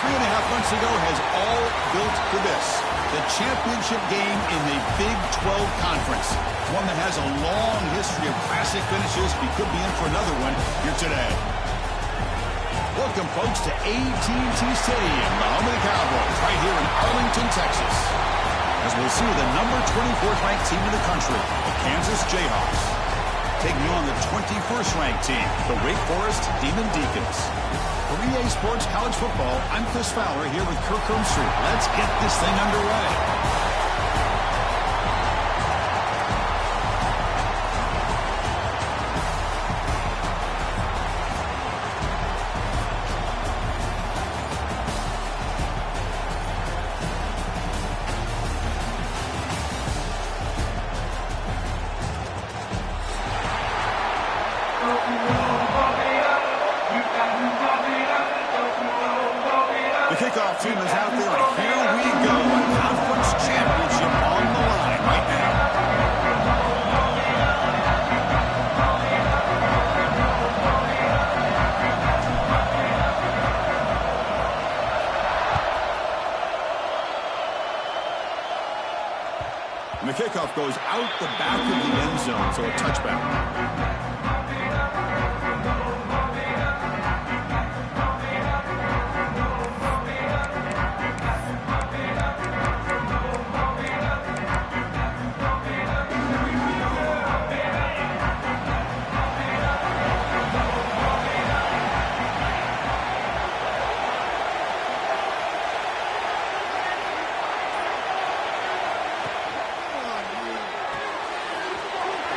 3.5 months ago has all built for this. The championship game in the Big 12 Conference. One that has a long history of classic finishes. We could be in for another one here today. Welcome, folks, to AT&T Stadium, the home of the Cowboys, right here in Arlington, Texas. As we'll see the number 24th ranked team in the country, the Kansas Jayhawks, taking on the 21st ranked team, the Wake Forest Demon Deacons. For EA Sports College Football, I'm Chris Fowler here with Kirk Street. Let's get this thing underway. The kickoff team is out there, and here we go. A conference championship on the line right now. And the kickoff goes out the back of the end zone, so a touchback.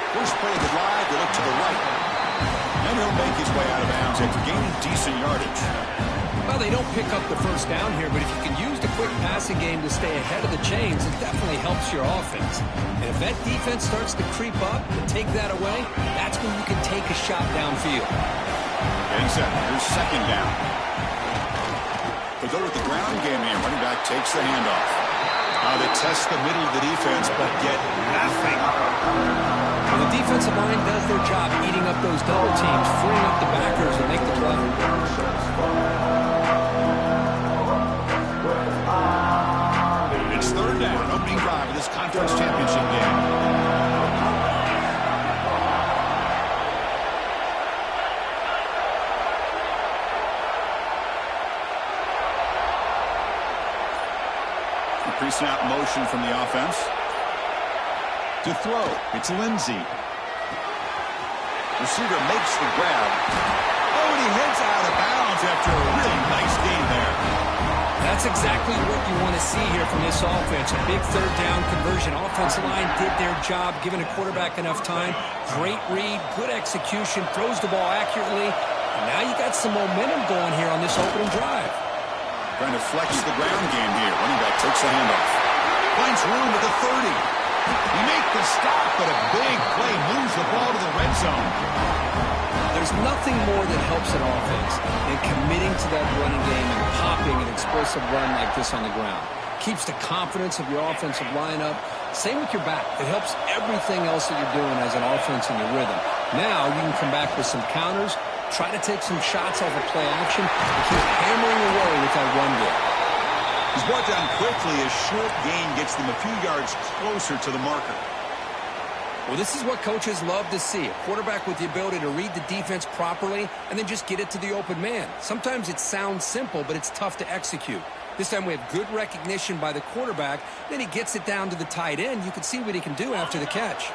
First play of the drive, they look to the right. And he'll make his way out of bounds after gaining decent yardage. Well, they don't pick up the first down here, but if you can use the quick passing game to stay ahead of the chains, it definitely helps your offense. And if that defense starts to creep up and take that away, that's when you can take a shot downfield. Getting set. Here's second down. They go with the ground game here. Running back takes the handoff. They test the middle of the defense, but get nothing. Well, the defensive line does their job eating up those double teams, freeing up the backers to make the play. It's third down, opening drive of this conference championship game. Pre-snap motion from the offense. To throw, it's Lindsey. Receiver makes the grab. Oh, and he heads out of bounds after a really nice gain there. That's exactly what you want to see here from this offense. A big third down conversion. Offensive line did their job, giving a quarterback enough time. Great read, good execution, throws the ball accurately. And now you got some momentum going here on this opening drive. Trying to flex the ground game here. Running back takes the handoff. Finds room at the 30. He makes the stop, but a big play moves the ball to the red zone. There's nothing more that helps an offense than committing to that running game and popping an explosive run like this on the ground. Keeps the confidence of your offensive lineup. Same with your back. It helps everything else that you're doing as an offense in your rhythm. Now you can come back with some counters, try to take some shots off of play action, and keep hammering away with that run game. He's brought down quickly. A short gain gets them a few yards closer to the marker. Well, this is what coaches love to see. A quarterback with the ability to read the defense properly and then just get it to the open man. Sometimes it sounds simple, but it's tough to execute. This time we have good recognition by the quarterback. Then he gets it down to the tight end. You can see what he can do after the catch.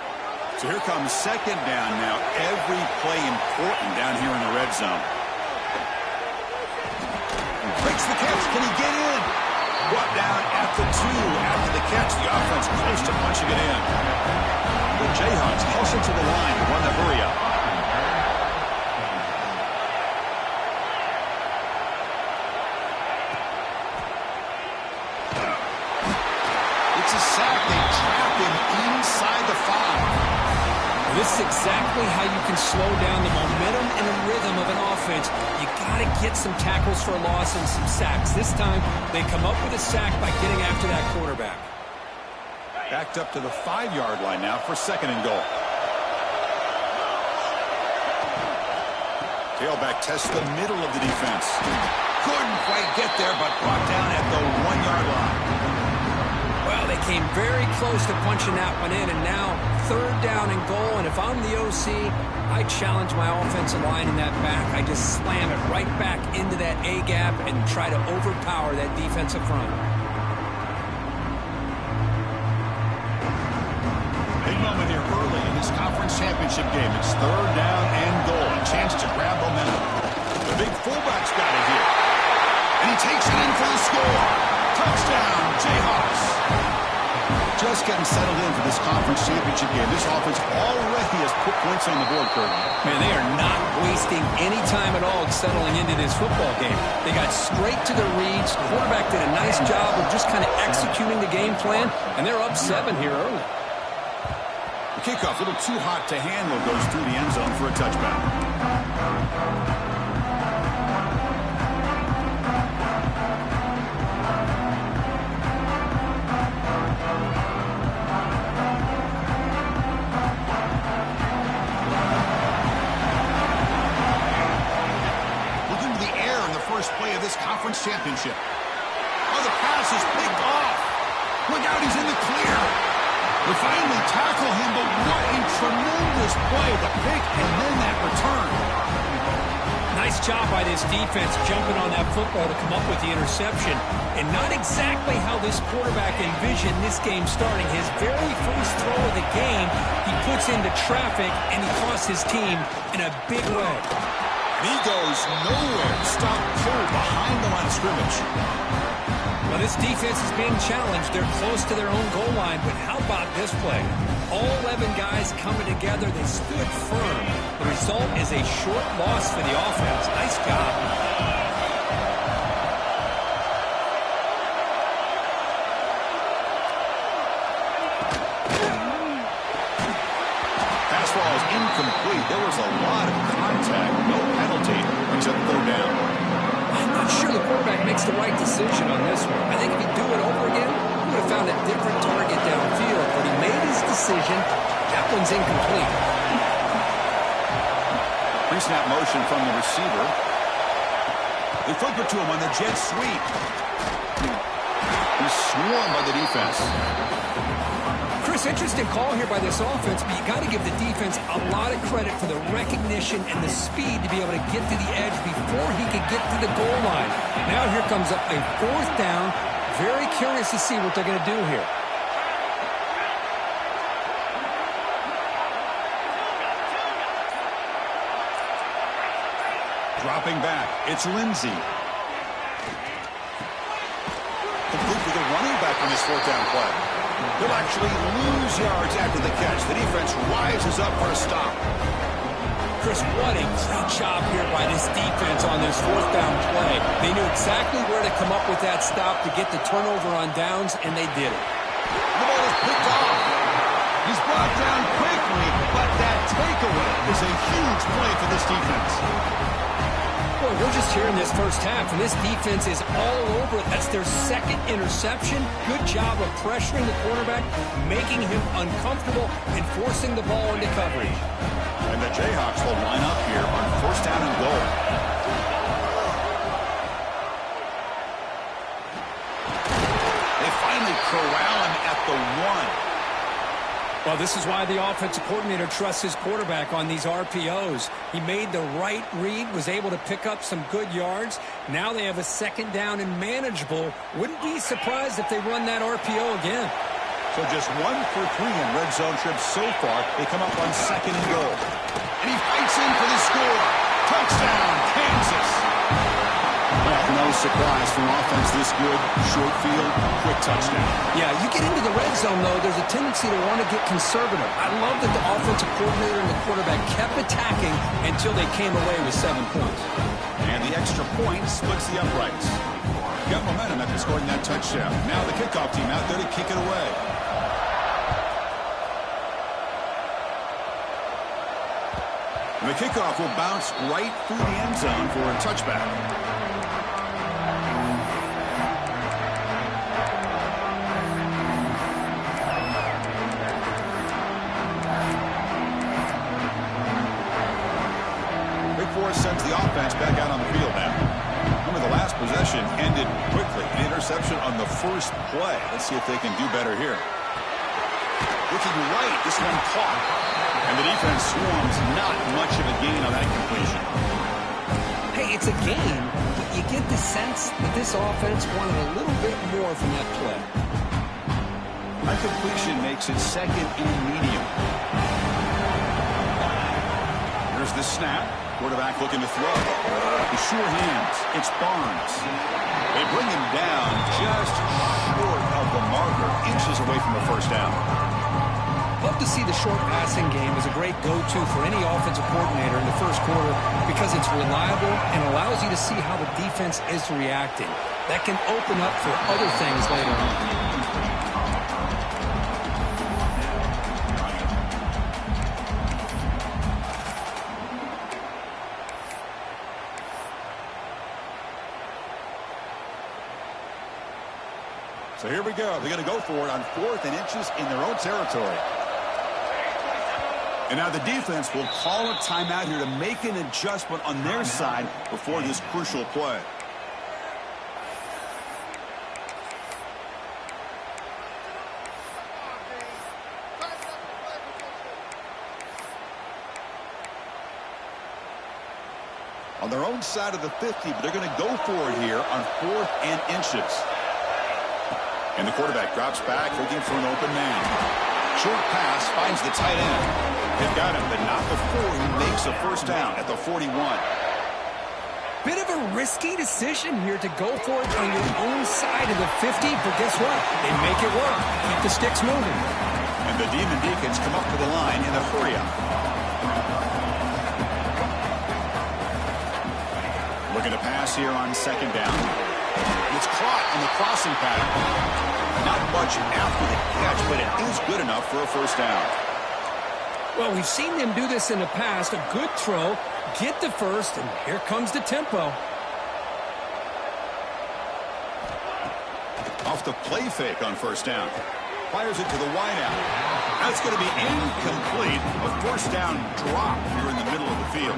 So here comes second down now. Every play important down here in the red zone. Breaks the catch. Can he get in? Brought down at the 2 after the catch. The offense close to punching it in. The Jayhawks hustle to the line to run the hurry up. It's a sack. They trap him inside the 5. This is exactly how you can slow down the momentum and the rhythm of an offense. You got to get some tackles for a loss and some sacks. This time, they come up with a sack by getting after that quarterback. Backed up to the 5-yard line now for second and goal. Tailback tests the middle of the defense. Couldn't quite get there, but brought down at the 1-yard line. Well, they came very close to punching that one in, and now 3rd down and goal. And if I'm the OC, I challenge my offensive line in that back. I just slam it right back into that A-gap and try to overpower that defensive front. Big moment here early in this conference championship game. It's 3rd down and goal. A chance to grab momentum. The big fullback's got it here. And he takes it in for the score. Touchdown, Jayhawks. Just getting settled in for this conference championship game. This offense already has put points on the board, Curtin. Man, they are not wasting any time at all settling into this football game. They got straight to their reads. Quarterback did a nice job of just kind of executing the game plan, and they're up 7 here early. The kickoff, a little too hot to handle, goes through the end zone for a touchback. Play of this conference championship. Oh, the pass is picked off. Look out, he's in the clear. They finally tackle him, but what a tremendous play. The pick and then that return. Nice job by this defense jumping on that football to come up with the interception. And not exactly how this quarterback envisioned this game starting. His very first throw of the game, he puts into traffic, and he costs his team in a big way. He goes nowhere. Stop cold behind the line of scrimmage. Well, this defense is being challenged. They're close to their own goal line, but how about this play? All 11 guys coming together. They stood firm. The result is a short loss for the offense. Nice job. Pass ball is incomplete. There was a lot of contact. No penalty except 3rd down. I'm not sure the quarterback makes the right decision on this one. I think if he'd do it over again, he would have found a different target downfield. But he made his decision. That one's incomplete. Pre-snap motion from the receiver. They flip it to him on the jet sweep. He's swarmed by the defense. Chris, interesting call here by this offense, but you got to give the defense a lot of credit for the recognition and the speed to be able to get to the edge before he could get to the goal line. Now here comes up a 4th down. Very curious to see what they're going to do here. Dropping back, it's Lindsey. Complete with a running back on his 4th down play. He'll actually lose yards after the catch. The defense rises up for a stop. Chris, what a great job here by this defense on this 4th down play. They knew exactly where to come up with that stop to get the turnover on downs, and they did it. The ball is picked off. He's brought down quickly, but that takeaway is a huge play for this defense. Boy, we're just here in this first half, and this defense is all over it. That's their 2nd interception. Good job of pressuring the quarterback, making him uncomfortable, and forcing the ball into coverage. And the Jayhawks will line up here on 1st down and goal. They finally corral him at the 1. Well, this is why the offensive coordinator trusts his quarterback on these RPOs. He made the right read, was able to pick up some good yards. Now they have a 2nd down and manageable. Wouldn't be surprised if they run that RPO again. So just 1 for 3 in red zone trips so far. They come up on 2nd and goal. And he fights in for the score. Touchdown, Kansas. Well, no surprise from offense this good. Short field, quick touchdown. Yeah, you get into the red zone, though, there's a tendency to want to get conservative. I love that the offensive coordinator and the quarterback kept attacking until they came away with 7 points. And the extra point splits the uprights. Got momentum after scoring that touchdown. Now the kickoff team out there to kick it away. The kickoff will bounce right through the end zone for a touchback. Sends the defense back out on the field now. Remember, the last possession ended quickly. An interception on the first play. Let's see if they can do better here. Looking right, this one caught. And the defense swarms, not much of a gain on that completion. Hey, it's a gain, but you get the sense that this offense wanted a little bit more from that play. That completion makes it second and medium. Here's the snap. Quarterback looking to throw. The sure hands. It's Barnes. They bring him down just short of the marker, inches away from a first down. Love to see the short passing game as a great go-to for any offensive coordinator in the first quarter because it's reliable and allows you to see how the defense is reacting. That can open up for other things later on. So here we go. They're going to go for it on 4th and inches in their own territory. And now the defense will call a timeout here to make an adjustment on their side before this crucial play. On their own side of the 50, but they're going to go for it here on 4th and inches. And the quarterback drops back, looking for an open man. Short pass finds the tight end. They've got him, but not before he makes a first down at the 41. Bit of a risky decision here to go for it on your own side of the 50, but guess what? They make it work. Keep the sticks moving. And the Demon Deacons come up to the line in a hurry-up. Looking to pass here on 2nd down. It's caught on the crossing pattern. Not much after the catch, but it is good enough for a first down. Well, we've seen them do this in the past. A good throw, get the first, and here comes the tempo. Off the play fake on first down. Fires it to the wideout. That's going to be incomplete. A first down drop here in the middle of the field.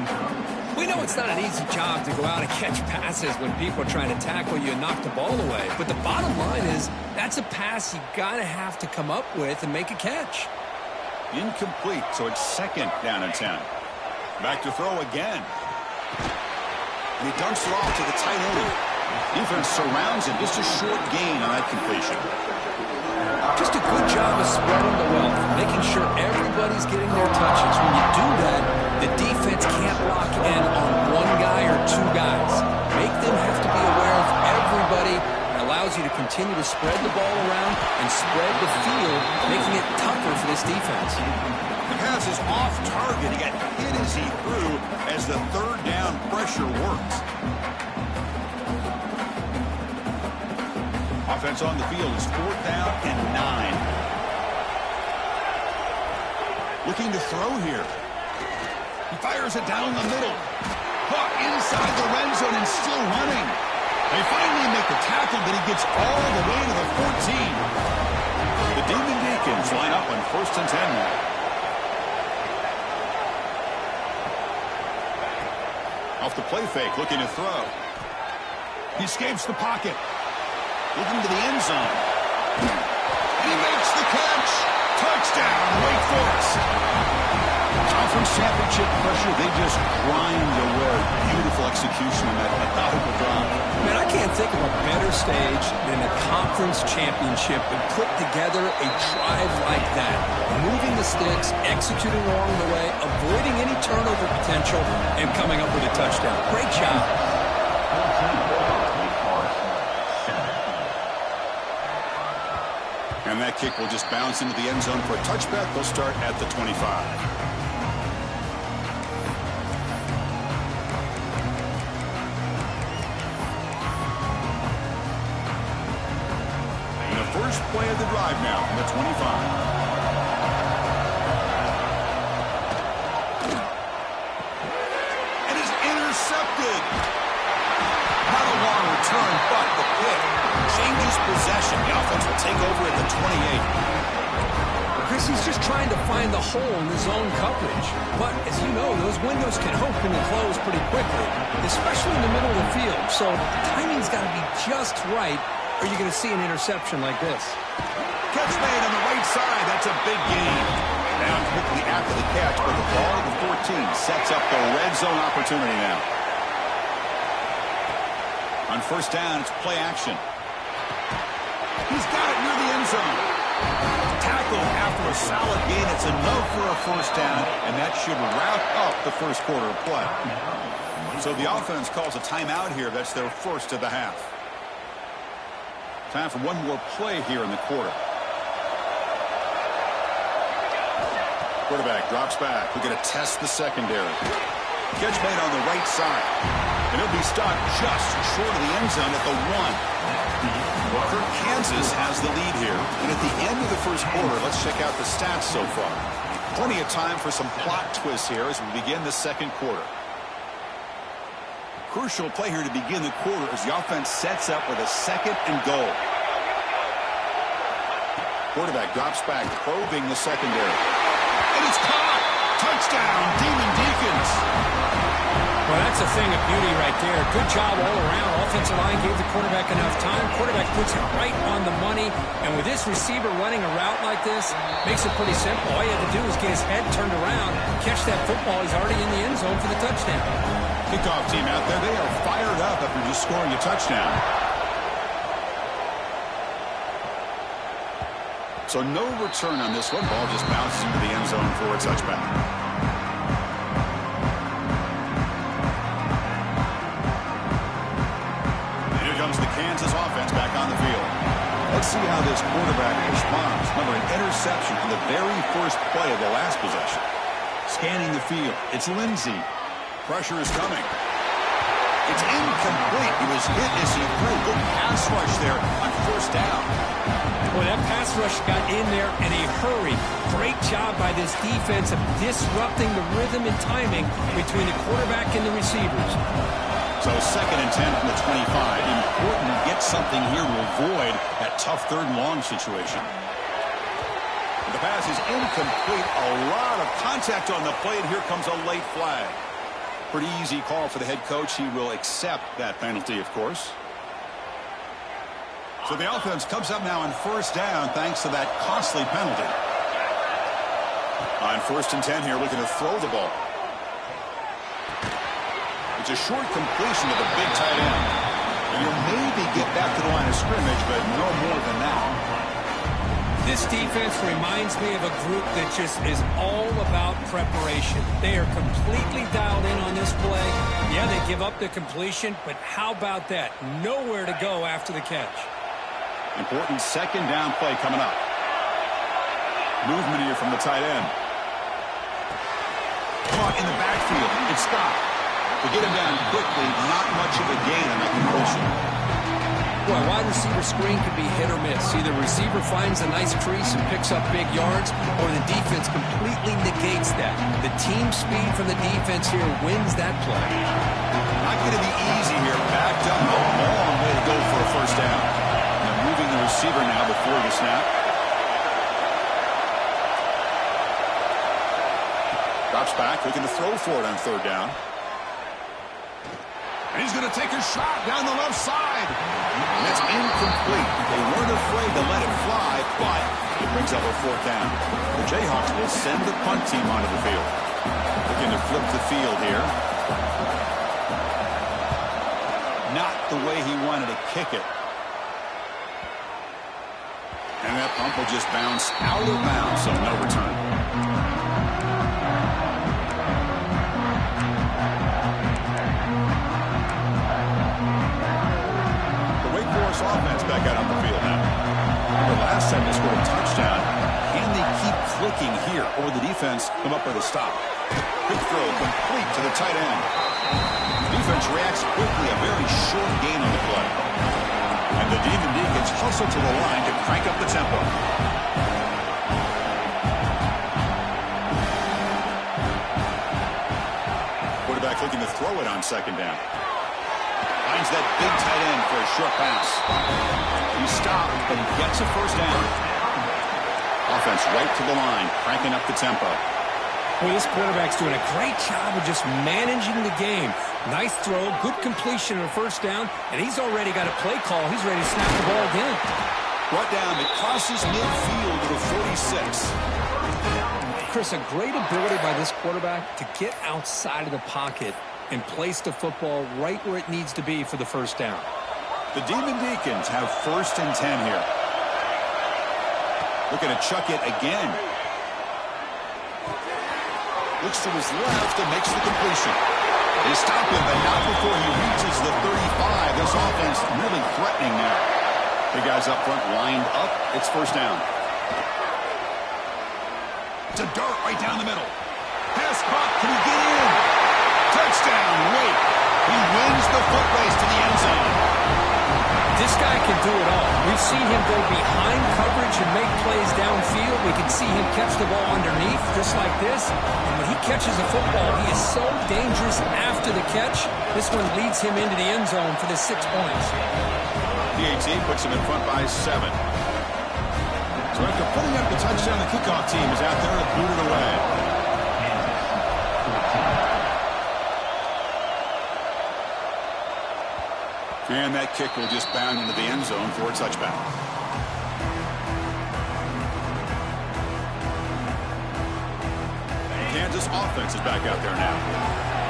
We know it's not an easy job to go out and catch passes when people are trying to tackle you and knock the ball away. But the bottom line is that's a pass you got to have to come up with and make a catch. Incomplete, so it's 2nd down and 10. Back to throw again. And he dumps it off to the tight end. Defense surrounds him. Just a short gain on that completion. Just a good job of spreading the wealth, making sure everybody's getting their touches. When you do that, the defense can't lock in on one guy or two guys. Make them have to be aware of everybody. It allows you to continue to spread the ball around and spread the field, making it tougher for this defense. The pass is off target. He got hit as he threw as the 3rd down pressure works. Offense on the field is 4th down and 9. Looking to throw here. He fires it down the middle. Caught inside the red zone and still running. They finally make the tackle, but he gets all the way to the 14. The Demon Deacons line up on 1st and 10 now. Off the play fake, looking to throw. He escapes the pocket. Looking to the end zone. And he makes the catch. Touchdown, Wake Forest. Conference championship pressure, they just grind away. Beautiful execution on that methodical drive. Man, I can't think of a better stage than a conference championship to put together a drive like that. Moving the sticks, executing along the way, avoiding any turnover potential, and coming up with a touchdown. Great job. And that kick will just bounce into the end zone for a touchback. They'll start at the 25. And the first play of the drive now from the 25. And is intercepted. Not a long return, but the pick changes possession. The offense will take over at the 28. Chris, he's just trying to find the hole in the zone coverage. But, as you know, those windows can open and close pretty quickly, especially in the middle of the field. So timing's got to be just right, or you're going to see an interception like this. Catch made on the right side. That's a big gain. Down quickly after the catch, but the ball at the 14 sets up the red zone opportunity now. On first down, it's play action. He's got it near the end zone. Tackle after a solid gain. It's enough for a first down, and that should wrap up the first quarter of play. So the offense calls a timeout here. That's their first of the half. Time for one more play here in the quarter. Quarterback drops back. We're going to test the secondary. Catch made on the right side. And he'll be stopped just short of the end zone at the 1. Kansas has the lead here. And at the end of the first quarter, let's check out the stats so far. Plenty of time for some plot twists here as we begin the second quarter. Crucial play here to begin the quarter as the offense sets up with a 2nd and goal. Quarterback drops back, probing the secondary. And it's caught! Touchdown, Demon Deacons! Well, that's a thing of beauty right there. Good job all around. Offensive line gave the quarterback enough time. Quarterback puts it right on the money. And with this receiver running a route like this, makes it pretty simple. All you have to do is get his head turned around, catch that football. He's already in the end zone for the touchdown. Kickoff team out there. They are fired up after just scoring a touchdown. So no return on this one. Ball just bounces into the end zone for a touchback. The Kansas offense back on the field. Let's see how this quarterback responds. Remember, an interception on the very first play of the last possession. Scanning the field. It's Lindsey. Pressure is coming. It's incomplete. He was hit as he threw. Good pass rush there on first down. Boy, that pass rush got in there in a hurry. Great job by this defense of disrupting the rhythm and timing between the quarterback and the receivers. So 2nd and 10 from the 25. Important to get something here to avoid that tough 3rd and long situation. The pass is incomplete. A lot of contact on the play, and here comes a late flag. Pretty easy call for the head coach. He will accept that penalty, of course. So the offense comes up now on first down thanks to that costly penalty. On 1st and 10 here, looking to throw the ball. It's a short completion to the big tight end. And you'll maybe get back to the line of scrimmage, but no more than that. This defense reminds me of a group that just is all about preparation. They are completely dialed in on this play. Yeah, they give up the completion, but how about that? Nowhere to go after the catch. Important 2nd down play coming up. Movement here from the tight end. Caught in the backfield. It's Scott. To get him down quickly, not much of a gain on that completion. Well, wide receiver screen can be hit or miss. Either receiver finds a nice crease and picks up big yards, or the defense completely negates that. The team speed from the defense here wins that play. Not going to be easy here. Backed up, a long way to go for a first down. And moving the receiver now before the snap. Drops back, looking to throw for it on 3rd down. And he's going to take a shot down the left side. And it's incomplete. They weren't afraid to let it fly, but it brings up a 4th down. The Jayhawks will send the punt team onto the field. Looking to flip the field here. Not the way he wanted to kick it. And that pump will just bounce out of bounds, so no return. Offense back out on the field now. The last time they scored a touchdown. Can they keep clicking here, or the defense come up with a stop? Quick throw complete to the tight end. The defense reacts quickly. A very short gain on the play. And the Demon Deacons hustle to the line to crank up the tempo. Quarterback looking to throw it on 2nd down. Finds that big tight end for a short pass. He stopped, but he gets a first down. offense right to the line, cranking up the tempo. Well, this quarterback's doing a great job of just managing the game. Nice throw, good completion on a first down, and he's already got a play call. He's ready to snap the ball again. Brought down, it crosses midfield to the 46. Chris, a great ability by this quarterback to get outside of the pocket and place the football right where it needs to be for the first down. The Demon Deacons have 1st and 10 here. Looking to chuck it again. Looks to his left and makes the completion. They stop him, but not before he reaches the 35. This offense really threatening now. The guys up front lined up. It's first down. To dart right down the middle. Pass caught. Can he get in? Touchdown. Wait. He wins the foot race to the end zone. This guy can do it all. We've seen him go behind coverage and make plays downfield. We can see him catch the ball underneath just like this. And when he catches the football, he is so dangerous after the catch. This one leads him into the end zone for the 6 points. The 18 puts him in front by 7. So after putting up the touchdown, the kickoff team is out there to boot it away. And that kick will just bound into the end zone for a touchback. Kansas offense is back out there now.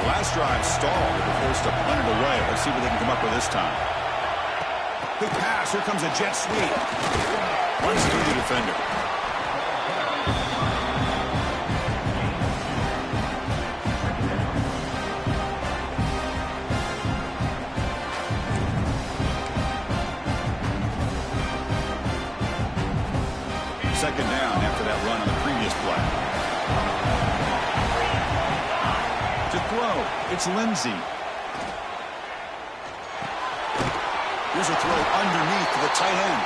Last drive stalled. They were forced to punt it away. Let's see what they can come up with this time. Big pass. Here comes a jet sweep. Runs through the defender. Second down after that run on the previous play. To throw, it's Lindsey. Here's a throw underneath to the tight end.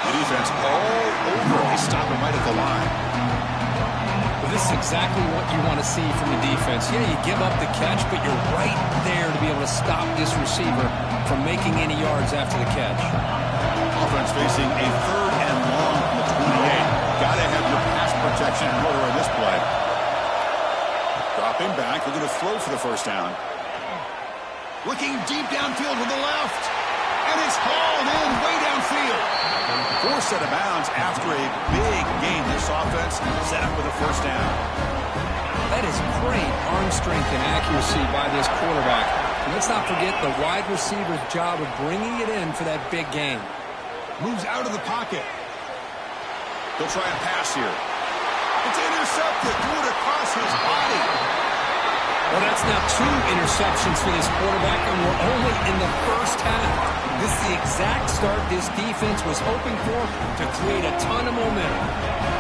The defense all over. They stop him right at the line. Well, this is exactly what you want to see from the defense. Yeah, you give up the catch, but you're right there to be able to stop this receiver from making any yards after the catch. Offense facing a 3rd and long from the 28. Got to have your pass protection in order on this play. Drop him back. They're going to throw for the first down. Looking deep downfield with the left. And it's hauled in way downfield. Forced out of bounds after a big game. This offense set up with a first down. That is great arm strength and accuracy by this quarterback. And let's not forget the wide receiver's job of bringing it in for that big game. Moves out of the pocket. They'll try a pass here. It's intercepted. Threw it across his body. Well, that's now 2 interceptions for this quarterback, and we're only in the first half. This is the exact start this defense was hoping for to create a ton of momentum.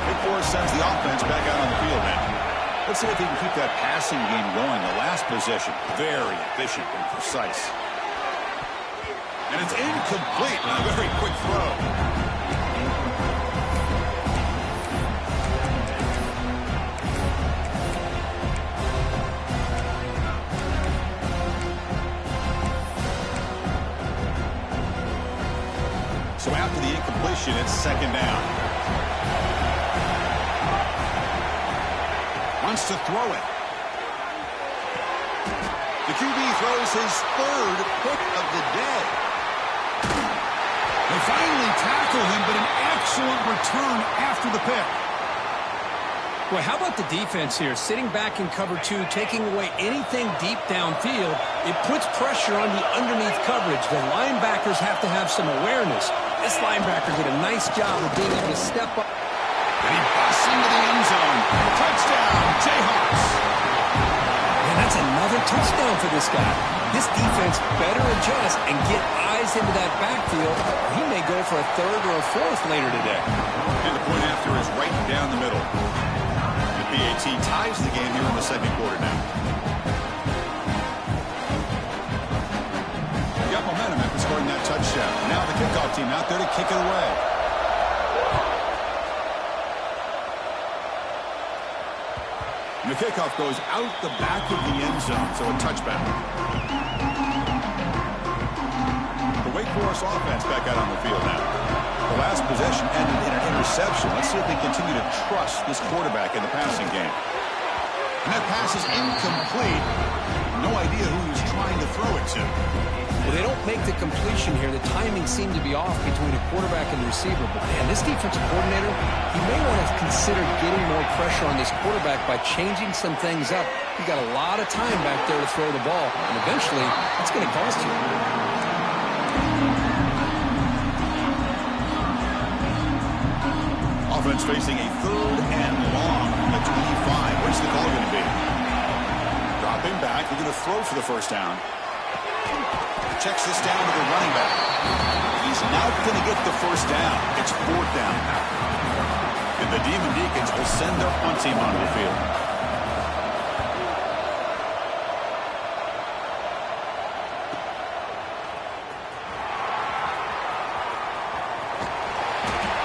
Big Force sends the offense back out on the field now. Let's see if he can keep that passing game going. The last possession, very efficient and precise. And it's incomplete on a very quick throw. So after the incompletion, it's second down. Wants to throw it. The QB throws his 3rd pick of the day. They finally tackle him, but an excellent return after the pick. Well, how about the defense here? Sitting back in cover 2, taking away anything deep downfield. It puts pressure on the underneath coverage. The linebackers have to have some awareness. This linebacker did a nice job of being able to step up. And he busts into the end zone. Touchdown, Jayhawks. And that's another touchdown for this guy. This defense better adjust and get eyes into that backfield. He may go for a 3rd or a 4th later today. And the point after is right down the middle. The BAT ties the game here in the second quarter now. Got momentum after scoring that touchdown. Now the kickoff team out there to kick it away. And the kickoff goes out the back of the end zone, so a touchback. The Wake Forest offense back out on the field now. The last possession ended in an interception. Let's see if they continue to trust this quarterback in the passing game. And that pass is incomplete. No idea who he was trying to throw it to. Well, they don't make the completion here. The timing seemed to be off between a quarterback and the receiver. But, man, this defensive coordinator, he may want to consider getting more pressure on this quarterback by changing some things up. He's got a lot of time back there to throw the ball, and eventually it's going to cost you. Offense facing a 3rd and long from the 25. What's the call going to be? Dropping back. We're going to throw for the first down. Checks this down to the running back. He's not going to get the first down. It's 4th down. And the Demon Deacons will send their punt team onto the field.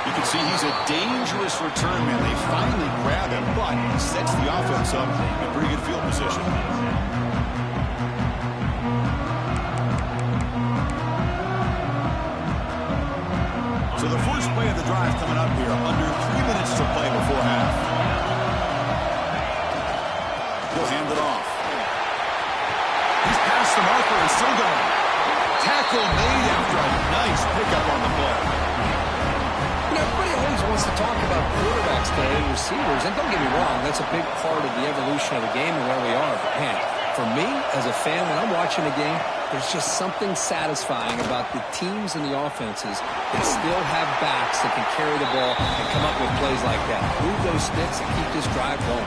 You can see he's a dangerous return man. They finally grab him, but he sets the offense up in pretty good field position. So the first play of the drive coming up here, under 3 minutes to play before half. He'll hand it off. He's past the marker and still going. Tackle made after a nice pickup on the play. You know, everybody always wants to talk about quarterbacks today and receivers, and don't get me wrong, that's a big part of the evolution of the game and where we are. But, man, for me, as a fan, when I'm watching a game, there's just something satisfying about the teams and the offenses that still have backs that can carry the ball and come up with plays like that. Move those sticks and keep this drive going.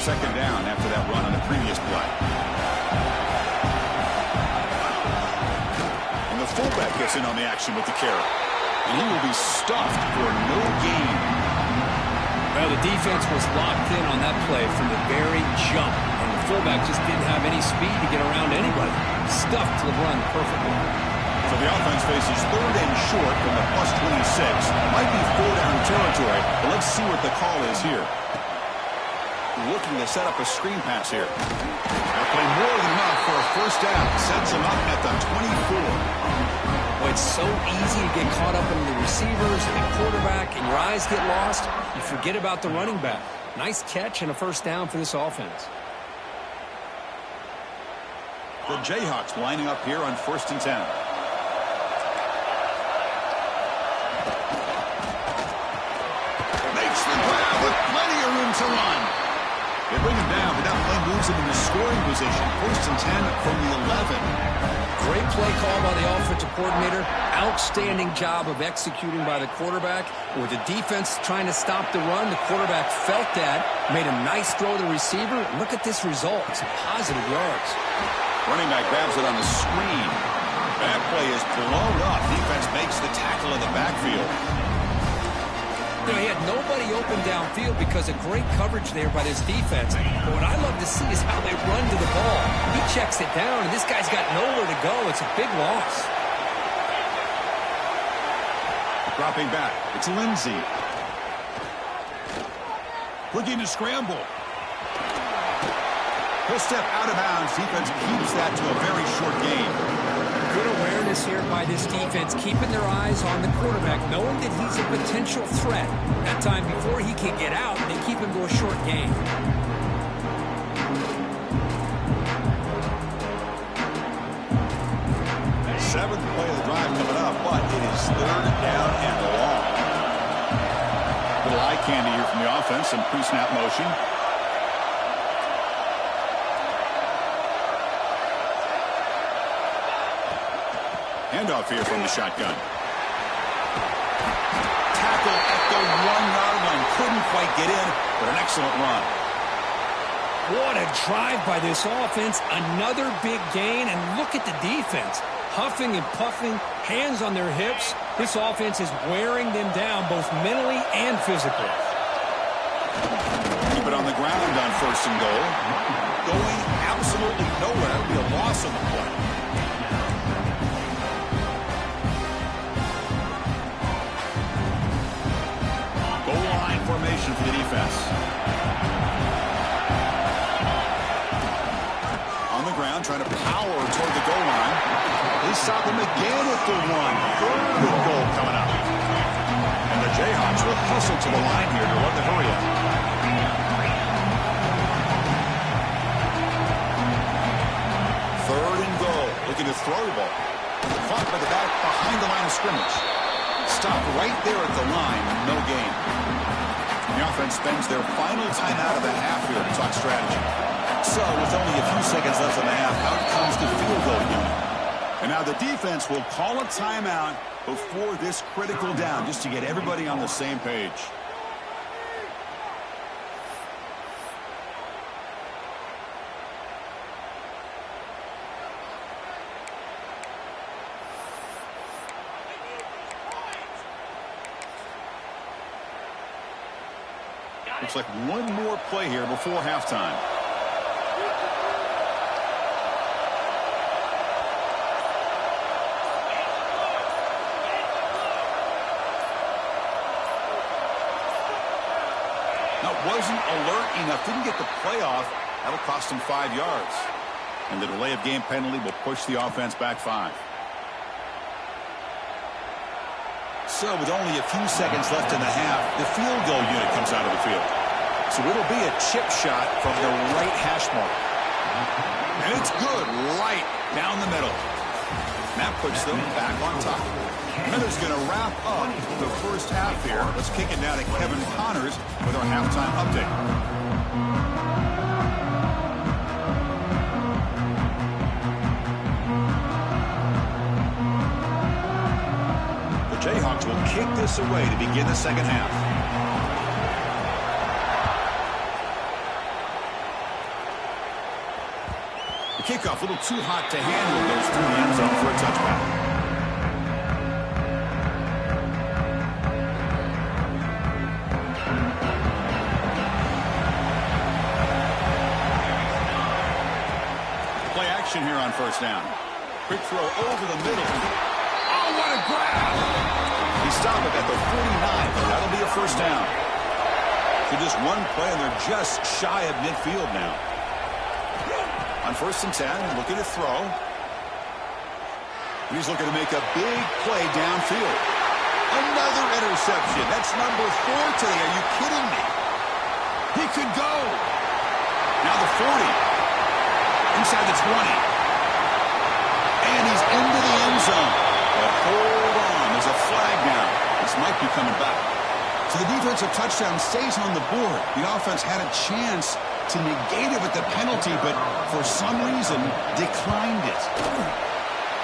Second down after that run on the previous play. And the fullback gets in on the action with the carry. And he will be stuffed for no gain. Well, the defense was locked in on that play from the very jump, and the fullback just didn't have any speed to get around anybody. Stuffed the run perfectly. So the offense faces 3rd and short from the +26. Might be 4-down territory, but let's see what the call is here. Looking to set up a screen pass here. They'll play more than enough for a first down. Sets him up at the 24. Well, it's so easy to get caught up in the receivers and the quarterback, and your eyes get lost. You forget about the running back. Nice catch and a first down for this offense. The Jayhawks lining up here on 1st and 10. Makes the grab with plenty of room to run. They bring him down, but that play moves him into scoring position. 1st and 10 from the 11. Great play call by the offensive coordinator. Outstanding job of executing by the quarterback. With the defense trying to stop the run, the quarterback felt that, made a nice throw to the receiver. Look at this result. Some positive yards. Running back grabs it on the screen. That play is blown up. Defense makes the tackle in the backfield. You know, he had nobody open downfield because of great coverage there by this defense. But what I love to see is how they run to the ball. He checks it down, and this guy's got nowhere to go. It's a big loss. Dropping back. It's Lindsey. Looking to scramble. He'll step out of bounds. Defense keeps that to a very short gain. Good awareness here by this defense, keeping their eyes on the quarterback, knowing that he's a potential threat. That time before he can get out, they keep him to a short gain. Seventh play of the drive coming up, but it is 3rd down and long. Little eye candy here from the offense, some pre-snap motion. Handoff here from the shotgun. Tackle at the 1-yard line. Couldn't quite get in, but an excellent run. What a drive by this offense. Another big gain, and look at the defense. Huffing and puffing, hands on their hips. This offense is wearing them down both mentally and physically. Keep it on the ground on 1st and goal. Going absolutely nowhere. It'll be a loss on the play. Formation for the defense. They stop him again at the 1. Third and goal coming up. And the Jayhawks will hustle to the line here to run the hurry up. Third and goal. Looking to throw the ball. Caught by the back behind the line of scrimmage. Stopped right there at the line. No gain. The offense spends their final timeout of the half here to talk strategy. So, with only a few seconds left in the half, out comes the field goal unit. And now the defense will call a timeout before this critical down, just to get everybody on the same page. Looks like one more play here before halftime. Now, wasn't alert enough, didn't get the play off. That'll cost him 5 yards. And the delay of game penalty will push the offense back 5. So with only a few seconds left in the half, the field goal unit comes out of the field. So it'll be a chip shot from the right hash mark. And it's good, right down the middle. That puts them back on top. Menace going to wrap up the first half here. Let's kick it down to Kevin Connors with our halftime update. Jayhawks will kick this away to begin the second half. The kickoff a little too hot to handle, goes through the end zone for a touchback. Play action here on first down. Quick throw over the middle. Oh, what a grab! He stopped it at the 49, but that'll be a first down. So just one play, and they're just shy of midfield now. On first and 10, looking to throw. And he's looking to make a big play downfield. Another interception. That's number 4 today. Are you kidding me? He could go. Now the 40. Inside the 20. And he's into the end zone. But hold on, there's a flag now. This might be coming back. So the defensive touchdown stays on the board. The offense had a chance to negate it with the penalty, but for some reason declined it.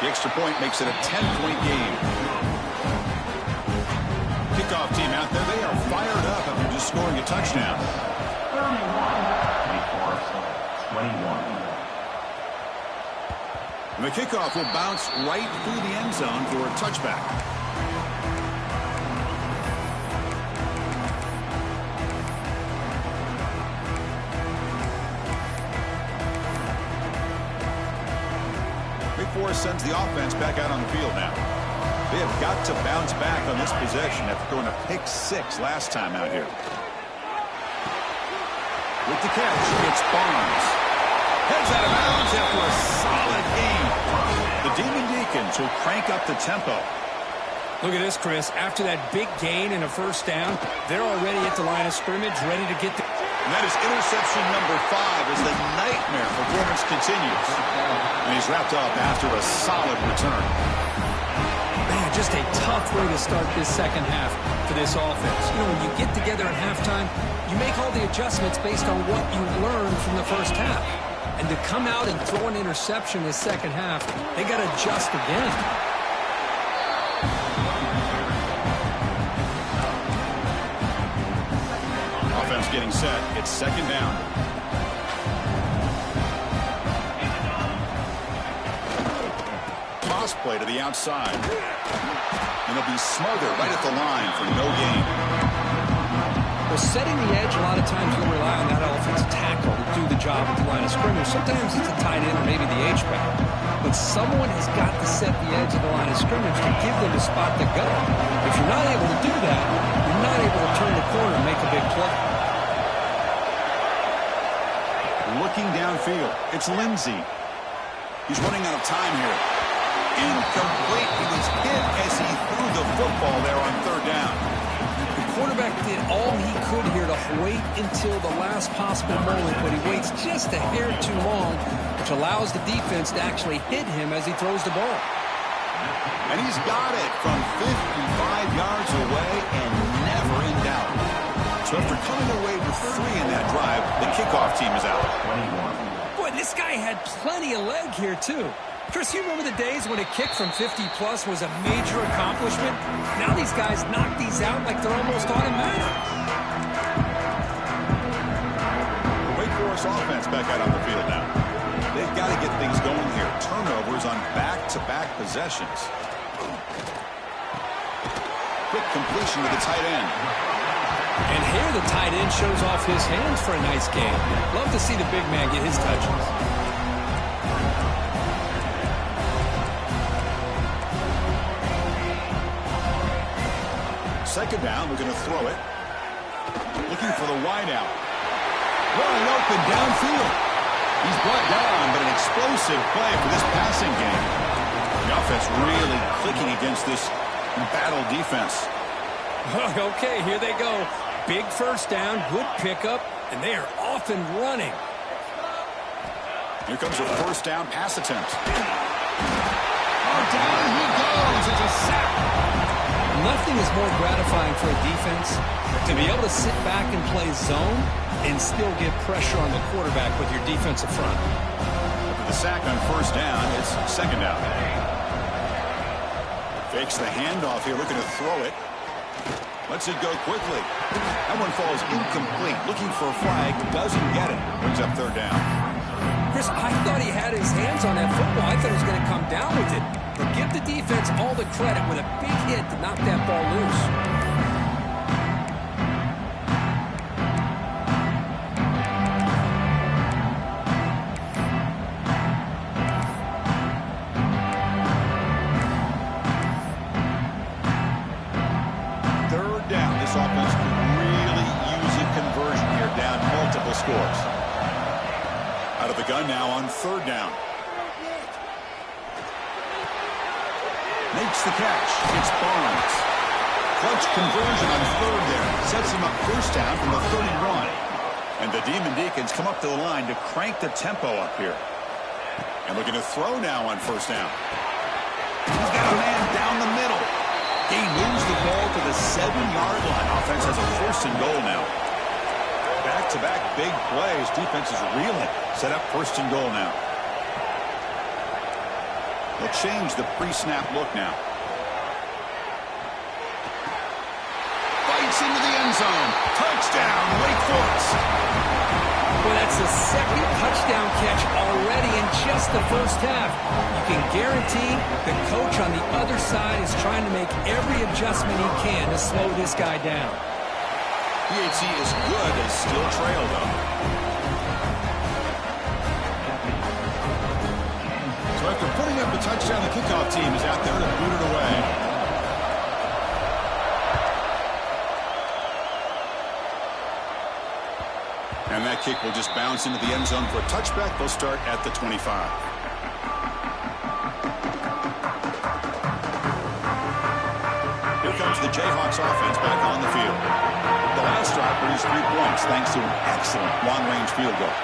The extra point makes it a 10-point game. Kickoff team out there, they are fired up after just scoring a touchdown. 21. And the kickoff will bounce right through the end zone for a touchback. Big Four sends the offense back out on the field now. They have got to bounce back on this possession after throwing a pick-6 last time out here. With the catch, it's Barnes. Heads out of bounds after a solid game. The Demon Deacons will crank up the tempo. Look at this, Chris. After that big gain and a first down, they're already at the line of scrimmage, ready to get the... And that is interception number 5 as the nightmare performance continues. And he's wrapped up after a solid return. Man, just a tough way to start this second half for this offense. You know, when you get together at halftime, you make all the adjustments based on what you learned from the first half. And to come out and throw an interception in the second half, they got to adjust again. Offense getting set. It's second down. Toss play to the outside. And it'll be smothered right at the line for no gain. Well, setting the edge, a lot of times you'll rely on that offensive tackle to do the job at the line of scrimmage. Sometimes it's a tight end or maybe the H-back. But someone has got to set the edge of the line of scrimmage to give them a spot to go. If you're not able to do that, you're not able to turn the corner and make a big play. Looking downfield, it's Lindsey. He's running out of time here. Incomplete. He was hit as he threw the football there on third down. The quarterback did all he could here to wait until the last possible moment, but he waits just a hair too long, which allows the defense to actually hit him as he throws the ball. And he's got it from 55 yards away and never in doubt. So after coming away with 3 in that drive, the kickoff team is out. 21. Boy, this guy had plenty of leg here, too. Chris, you remember the days when a kick from 50-plus was a major accomplishment? Now these guys knock these out like they're almost automatic. The Wake Forest offense back out on the field now. They've got to get things going here. Turnovers on back-to-back possessions. Quick completion to the tight end. And here the tight end shows off his hands for a nice game. Love to see the big man get his touches. Second down, we're going to throw it. Looking for the wideout. Wide open downfield. He's brought down, but an explosive play for this passing game. The offense really clicking against this battle defense. Okay, here they go. Big first down, good pickup, and they are off and running. Here comes a first down pass attempt. Oh, down he goes. It's a sack. Nothing is more gratifying for a defense to be able to sit back and play zone and still get pressure on the quarterback with your defensive front. After the sack on first down, it's second down. Fakes the handoff here, looking to throw it. Lets it go quickly. That one falls incomplete. Looking for a flag, doesn't get it. Brings up third down. Chris, I thought he had his hands on that football. I thought he was going to come down with it. But give the defense all the credit with a big hit to knock that ball loose. Third down. This offense could really use a conversion here, down multiple scores. Out of the gun now on third down. Makes the catch. It's Barnes. Clutch conversion on third there. Sets him up first down from the 31. And the Demon Deacons come up to the line to crank the tempo up here. And looking to throw now on first down. He's got a man down the middle. He moves the ball to the 7-yard line. Offense has a first and goal now. Back-to-back big plays. Defense is reeling. Set up first and goal now. They'll change the pre-snap look now. Bites into the end zone. Touchdown, Wake Forest. Well, that's the second touchdown catch already in just the first half. You can guarantee the coach on the other side is trying to make every adjustment he can to slow this guy down. PAT is good. They still trail, though. After putting up a touchdown, the kickoff team is out there to boot it away. And that kick will just bounce into the end zone for a touchback. They'll start at the 25. Here comes the Jayhawks offense back on the field. The last drive produced 3 points thanks to an excellent long-range field goal.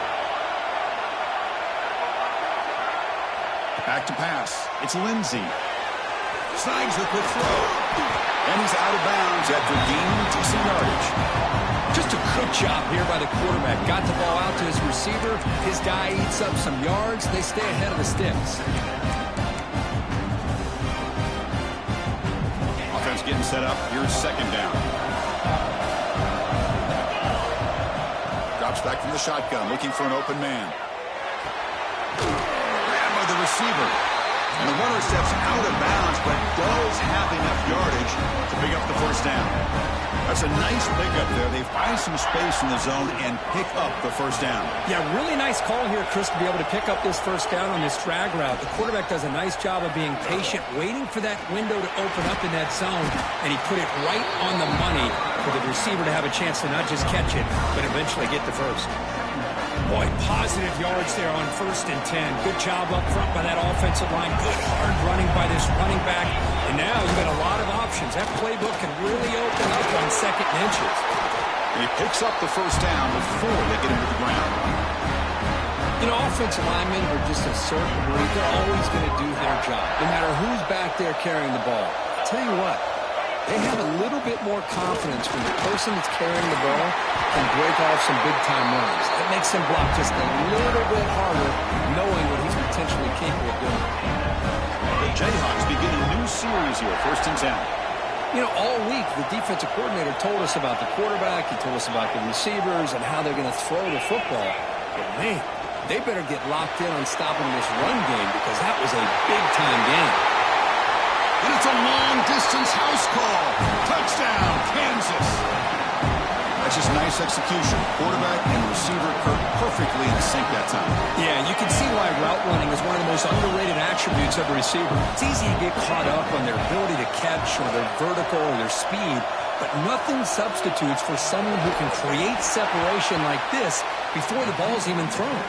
Back to pass. It's Lindsey. Snags the quick throw. And he's out of bounds after gaining decent yardage. Just a good job here by the quarterback. Got the ball out to his receiver. His guy eats up some yards. They stay ahead of the sticks. Offense getting set up. Here's second down. Drops back from the shotgun, looking for an open man. The receiver, and the runner steps out of bounds but does have enough yardage to pick up the first down. That's a nice pickup there. They find some space in the zone and pick up the first down. Yeah, really nice call here, Chris, to be able to pick up this first down on this drag route. The quarterback does a nice job of being patient, waiting for that window to open up in that zone, and he put it right on the money for the receiver to have a chance to not just catch it, but eventually get the first. Boy, positive yards there on 1st and 10. Good job up front by that offensive line. Good hard running by the first running back, and now you've got a lot of options. That playbook can really open up on second and inches. And he picks up the first down before they get him to the ground. You know, offensive linemen are just a certain breed. They're always going to do their job, no matter who's back there carrying the ball. I'll tell you what, they have a little bit more confidence when the person that's carrying the ball can break off some big-time runs. That makes him block just a little bit harder, knowing what he's potentially capable of doing. The Jayhawks begin a new series here, 1st and 10. You know, all week, the defensive coordinator told us about the quarterback, he told us about the receivers and how they're going to throw the football. But, man, they better get locked in on stopping this run game because that was a big-time game. And it's a long-distance house call. Touchdown, Kansas. That's just nice execution. Quarterback and receiver perfectly in sync that time. Yeah, you can see why route running is one of the most underrated attributes of a receiver. It's easy to get caught up on their ability to catch or their vertical or their speed, but nothing substitutes for someone who can create separation like this before the ball's even thrown.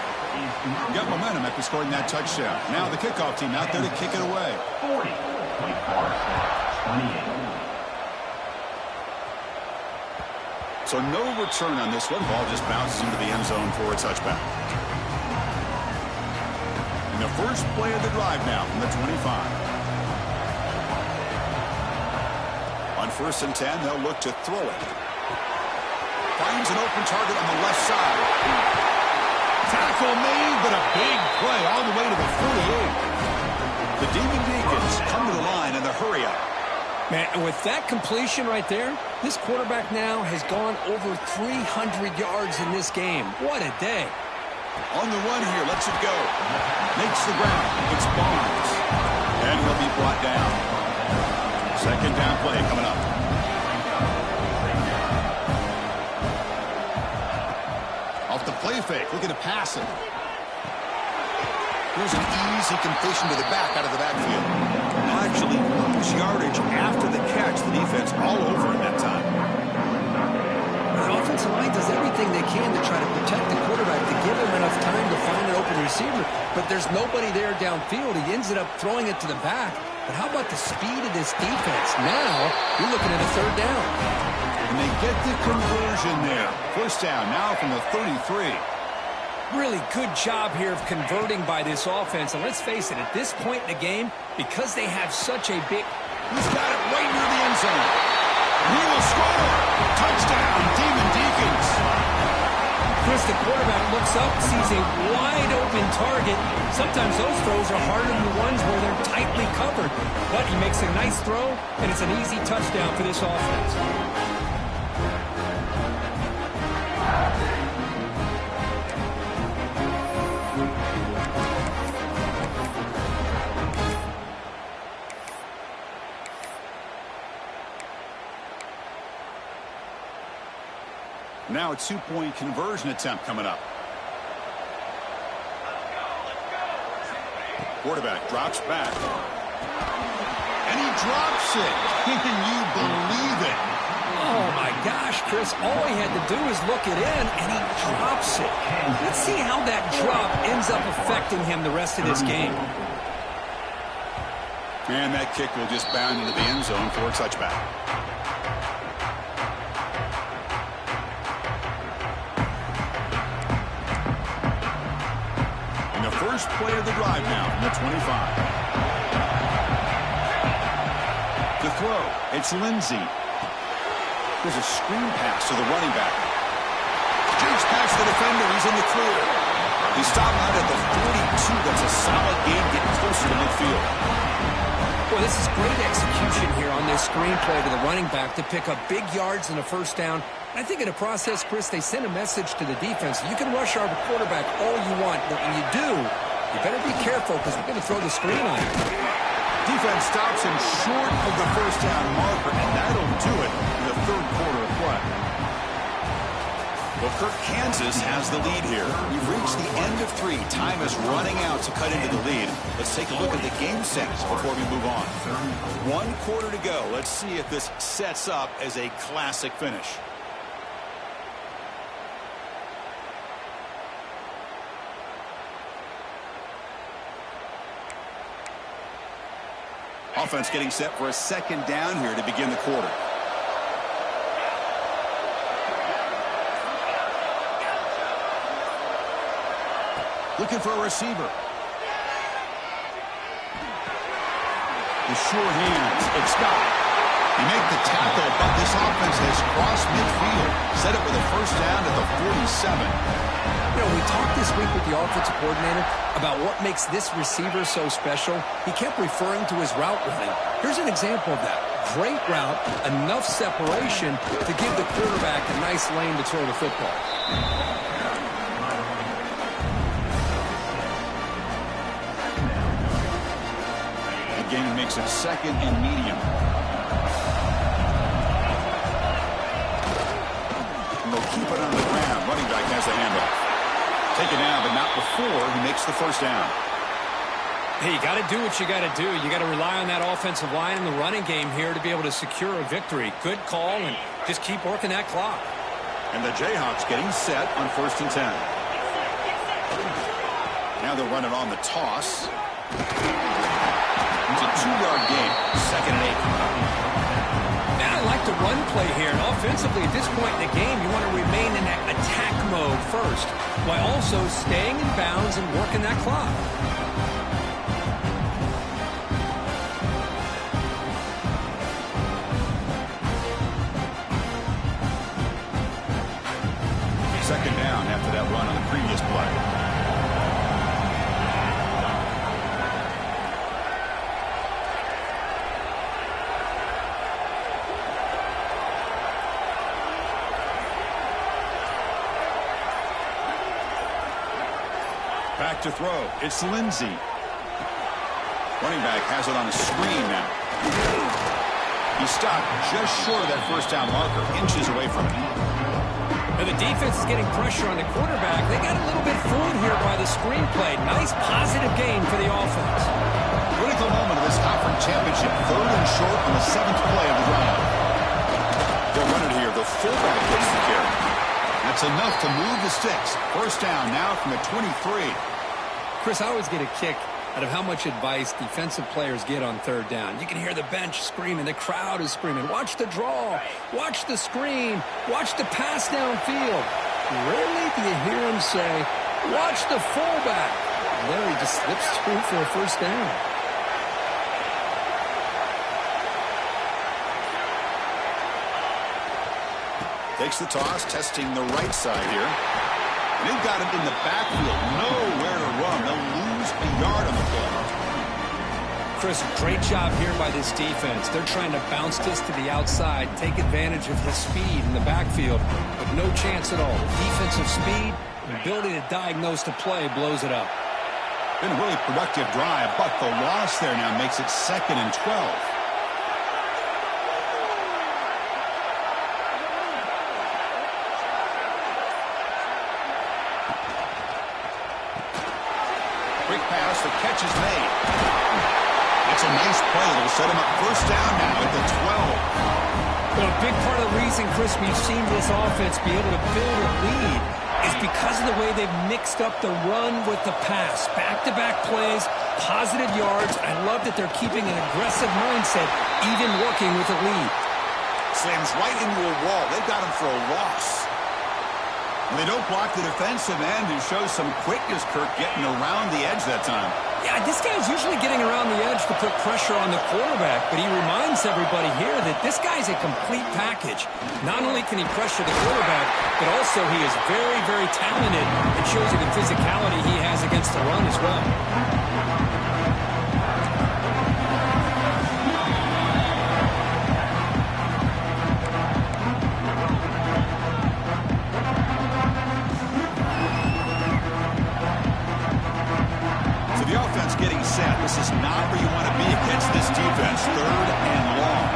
Got momentum after scoring that touchdown. Now the kickoff team out there to kick it away. 40. 28. So no return on this one. Ball just bounces into the end zone for a touchback. And the first play of the drive now from the 25. On 1st and 10, they'll look to throw it. Finds an open target on the left side. Tackle made, but a big play all the way to the 48. The Demon Deacons come to the line in the hurry-up. Man, with that completion right there, this quarterback now has gone over 300 yards in this game. What a day. On the run here, lets it go. Makes the ground. It's Barnes. And he'll be brought down. 2nd down play coming up. Off the play fake, looking to pass it. Here's an easy completion to the back out of the backfield. Actually moves yardage after the catch. The defense all over him that time. The offensive line does everything they can to try to protect the quarterback, to give him enough time to find an open receiver. But there's nobody there downfield. He ends up throwing it to the back. But how about the speed of this defense? Now you're looking at a 3rd down. And they get the conversion there. 1st down now from the 33. Really good job here of converting by this offense. And let's face it, at this point in the game, because they have such a big... He's got it right near the end zone. He will score. Touchdown, Demon Deacons. Chris, the quarterback looks up, sees a wide-open target. Sometimes those throws are harder than the ones where they're tightly covered. But he makes a nice throw, and it's an easy touchdown for this offense. Now a 2-point conversion attempt coming up. Quarterback drops back. And he drops it. Can you believe it? Oh, my gosh, Chris. All he had to do is look it in, and he drops it. Let's see how that drop ends up affecting him the rest of this game. Man, that kick will just bound into the end zone for a touchback. First play of the drive now from the 25. To throw, it's Lindsey. There's a screen pass to the running back. Jakes past the defender. He's in the clear. He's stopped out at the 42. That's a solid game getting closer to midfield. Boy, this is great execution here on this screen play to the running back to pick up big yards in a 1st down. I think in the process, Chris, they send a message to the defense. You can rush our quarterback all you want, but when you do, you better be careful because we're going to throw the screen on you. Defense stops him short of the 1st down marker, and that'll do it in the 3rd quarter of play. Well, Kirk, Kansas has the lead here. We've reached the end of 3. Time is running out to cut into the lead. Let's take a look at the game settings before we move on. 1 quarter to go. Let's see if this sets up as a classic finish. Offense getting set for a second down here to begin the quarter. Looking for a receiver. The sure hands. It's got. You make the tackle, but this offense has crossed midfield. Set it with a first down at the 47. You know, we talked this week with the offensive coordinator about what makes this receiver so special. He kept referring to his route running. Here's an example of that. Great route, enough separation to give the quarterback a nice lane to throw the football. The game makes it second and medium. And they'll keep it on the ground. Running back has the handoff. Taken down, but not before he makes the first down. Hey, you got to do what you got to do. You got to rely on that offensive line in the running game here to be able to secure a victory. Good call, and just keep working that clock. And the Jayhawks getting set on 1st and 10. Now they're running on the toss. It's a 2-yard gain. 2nd and 8. And I like the run play here. And offensively, at this point in the game, you want to remain in that attack mode first, while also staying in bounds and working that clock. Second down after that run on the previous play. Back to throw. It's Lindsey. Running back has it on a screen now. He stopped just short of that first down marker, inches away from it. And the defense is getting pressure on the quarterback. They got a little bit fooled here by the screenplay. Nice positive gain for the offense. Critical moment of this conference championship. 3rd and short on the 7th play of the drive. They'll run it here. The fullback gets the carry. That's enough to move the sticks. First down now from the 23. Chris, I always get a kick out of how much advice defensive players get on 3rd down. You can hear the bench screaming. The crowd is screaming. Watch the draw. Watch the screen. Watch the pass downfield. Rarely do you hear him say, watch the fullback. And there he just slips through for a first down. Takes the toss, testing the right side here. And they've got him in the backfield. Nowhere to run. They'll lose a yard on the play. Chris, great job here by this defense. They're trying to bounce this to the outside, take advantage of his speed in the backfield, but no chance at all. Defensive speed, ability to diagnose the play, blows it up. Been a really productive drive, but the loss there now makes it 2nd and 12. Quick pass, the catch is made. That's a nice play. It'll set him up first down now at the 12. Well, a big part of the reason, Chris, we've seen this offense be able to build a lead is because of the way they've mixed up the run with the pass. Back-to-back plays, positive yards. I love that they're keeping an aggressive mindset, even working with a lead. Slams right into a wall. They've got him for a loss. And they don't block the defensive end, who shows some quickness, Kirk, getting around the edge that time. Yeah, this guy's usually getting around the edge to put pressure on the quarterback, but he reminds everybody here that this guy's a complete package. Not only can he pressure the quarterback, but also he is very, very talented. It shows you the physicality he has against the run as well. Getting set. This is not where you want to be against this defense. 3rd and long.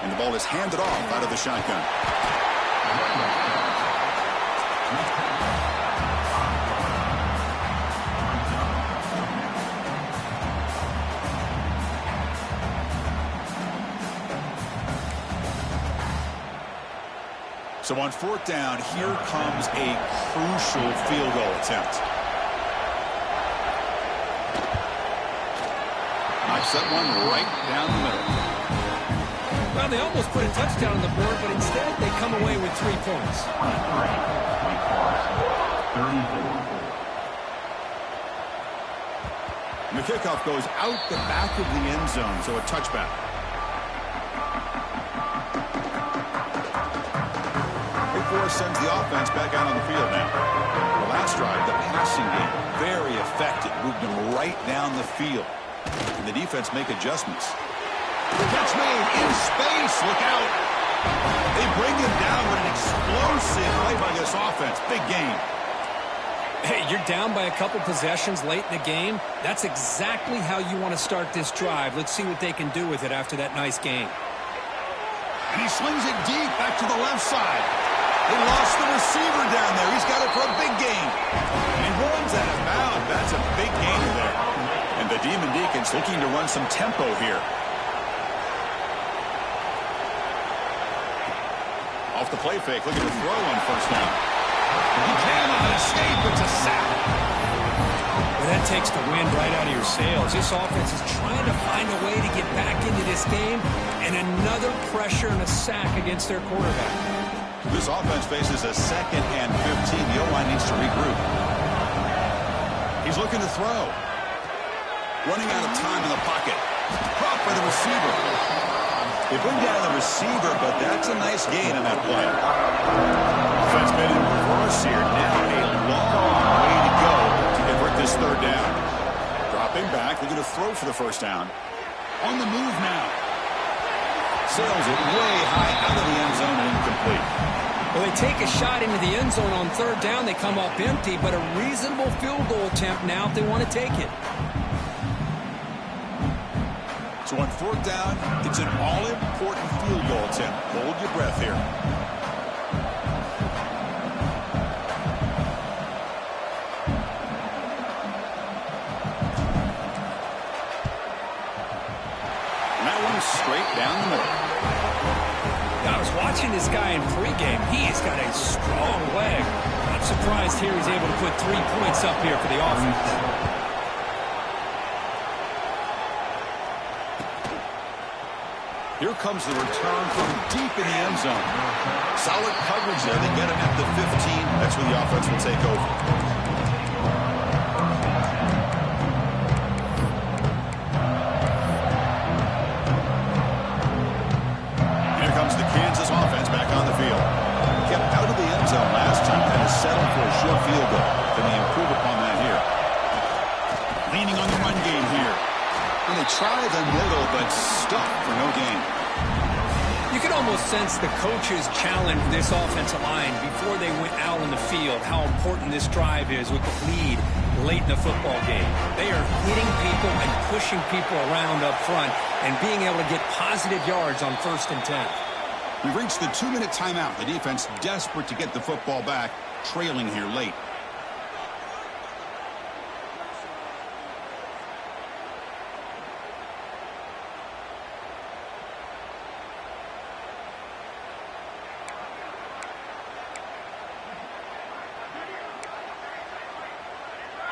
And the ball is handed off out of the shotgun. So on 4th down, here comes a crucial field goal attempt. Knocks that one right down the middle. Well, they almost put a touchdown on the board, but instead they come away with 3 points. 34. The kickoff goes out the back of the end zone, so a touchback. Big Four sends the offense back out on the field now. The last drive, the passing game, very effective. Moved them right down the field. And the defense make adjustments. Catch made in space. Look out. They bring him down with an explosive play by this offense. Big game. Hey, you're down by a couple possessions late in the game. That's exactly how you want to start this drive. Let's see what they can do with it after that nice game. And he slings it deep back to the left side. They lost the receiver down there. He's got it for a big gain. And he runs out of bounds. That's a big gain there. And the Demon Deacons looking to run some tempo here. Off the play fake, looking to throw on first down. He cannot escape. It's a sack. Well, that takes the wind right out of your sails. This offense is trying to find a way to get back into this game, and another pressure and a sack against their quarterback. This offense faces a 2nd and 15. The O-line needs to regroup. He's looking to throw. Running out of time in the pocket. Caught by the receiver. They bring down the receiver, but that's a nice gain on that play. Offense made in reverse here. Now a long way to go to convert this 3rd down. Dropping back. They're going to throw for the first down. On the move now. Sails it way high out of the end zone and incomplete. Well, they take a shot into the end zone on 3rd down. They come up empty, but a reasonable field goal attempt now if they want to take it. So on 4th down, it's an all-important field goal attempt. Hold your breath here. And that one is straight down the middle. I was watching this guy in pregame. He's got a strong leg. I'm surprised here he's able to put 3 points up here for the offense. Here comes the return from deep in the end zone. Solid coverage there. They get him at the 15. That's where the offense will take over. Here comes the Kansas offense back on the field. Kept out of the end zone last time. Had to settle for a short field goal. Can they improve upon that here? Leaning on the run game here. And they try the middle, but stuck for no gain. You can almost sense the coaches challenge this offensive line before they went out on the field, how important this drive is with the lead late in the football game. They are hitting people and pushing people around up front and being able to get positive yards on 1st and 10. We've reached the 2-minute timeout. The defense desperate to get the football back, trailing here late.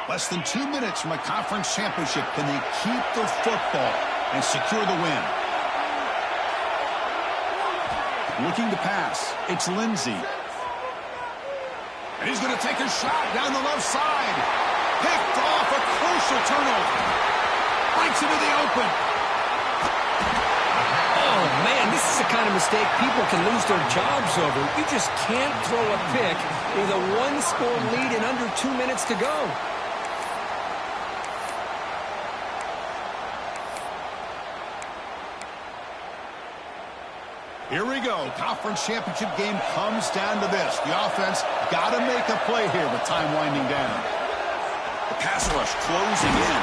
Less than 2 minutes from a conference championship. Can they keep the football and secure the win? Looking to pass. It's Lindsey. And he's going to take a shot down the left side. Picked off, a crucial turnover. Breaks into the open. Oh, man, this is the kind of mistake people can lose their jobs over. You just can't throw a pick with a 1-score lead in under 2 minutes to go. Here we go. Conference championship game comes down to this. The offense got to make a play here with time winding down. The pass rush closing in.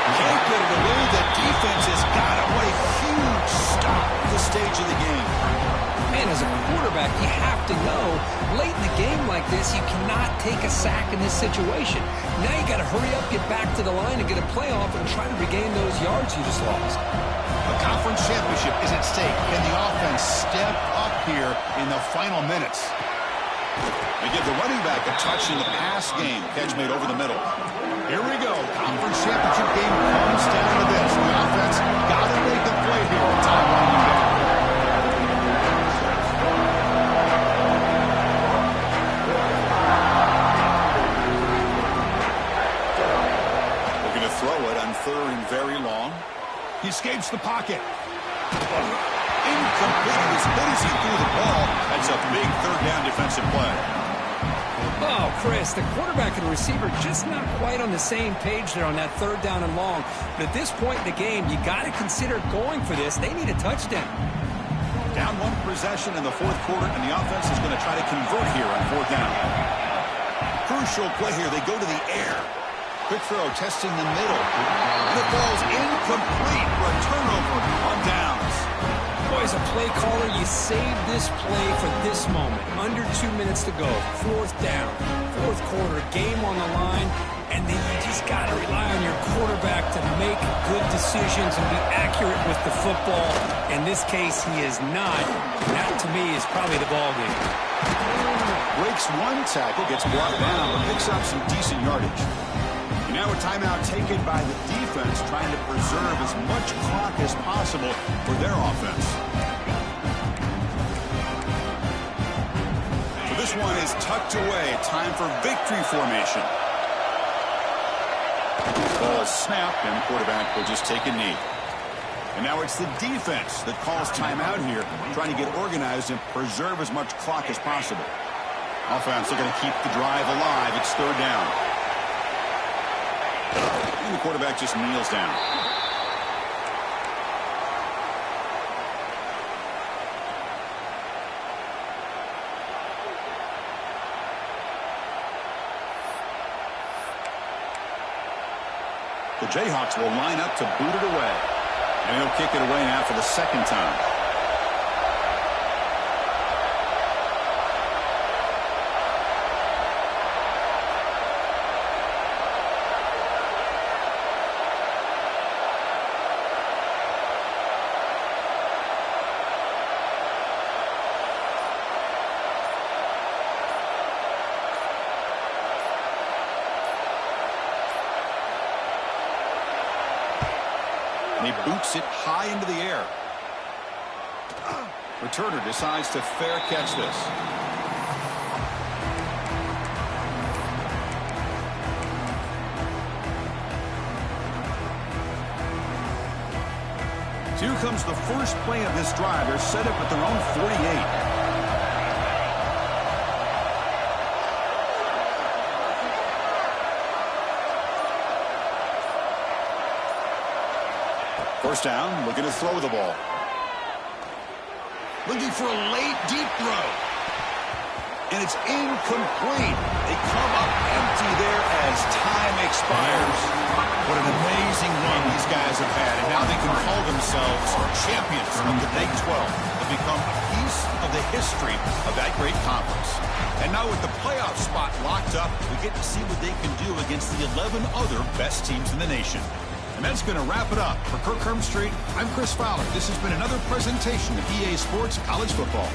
Can't get it away. The defense has got it. What a huge stop at this stage of the game. Man, as a quarterback, you have to know, late in the game like this, you cannot take a sack in this situation. Now you got to hurry up, get back to the line, and get a playoff and try to regain those yards you just lost. A conference championship is at stake. Can the offense step up here in the final minutes? They give the running back a touch in the pass game. Catch made over the middle. Here we go. Conference championship game comes down to this. The offense He escapes the pocket. Incomplete. As good as he threw the ball, that's a big third down defensive play. Oh, Chris, the quarterback and the receiver just not quite on the same page there on that third down and long. But at this point in the game, you got to consider going for this. They need a touchdown. Down one possession in the fourth quarter, and the offense is going to try to convert here on fourth down. Crucial play here. They go to the air. Quick throw, testing the middle. And the ball's incomplete for a turnover on downs. Boy, as a play caller, you save this play for this moment. Under 2 minutes to go. Fourth down. Fourth quarter. Game on the line. And then you just got to rely on your quarterback to make good decisions and be accurate with the football. In this case, he is not. That, to me, is probably the ball game. Breaks one tackle, gets brought down, but picks up some decent yardage. And now a timeout taken by the defense, trying to preserve as much clock as possible for their offense. So this one is tucked away. Time for victory formation. Ball snapped, and the quarterback will just take a knee. And now it's the defense that calls timeout here, trying to get organized and preserve as much clock as possible. Offense looking to keep the drive alive. It's third down. And the quarterback just kneels down. The Jayhawks will line up to boot it away. And he'll kick it away now for the second time. And he boots it high into the air. Returner decides to fair catch this. So here comes the first play of this drive. They're set up at their own 48. First down, looking to throw the ball. Looking for a late, deep throw. And it's incomplete. They come up empty there as time expires. What an amazing run these guys have had. And now they can call themselves champions of the Big 12. They've become a piece of the history of that great conference. And now with the playoff spot locked up, we get to see what they can do against the 11 other best teams in the nation. And that's going to wrap it up. For Kirk Hermstreet, I'm Chris Fowler. This has been another presentation of EA Sports College Football.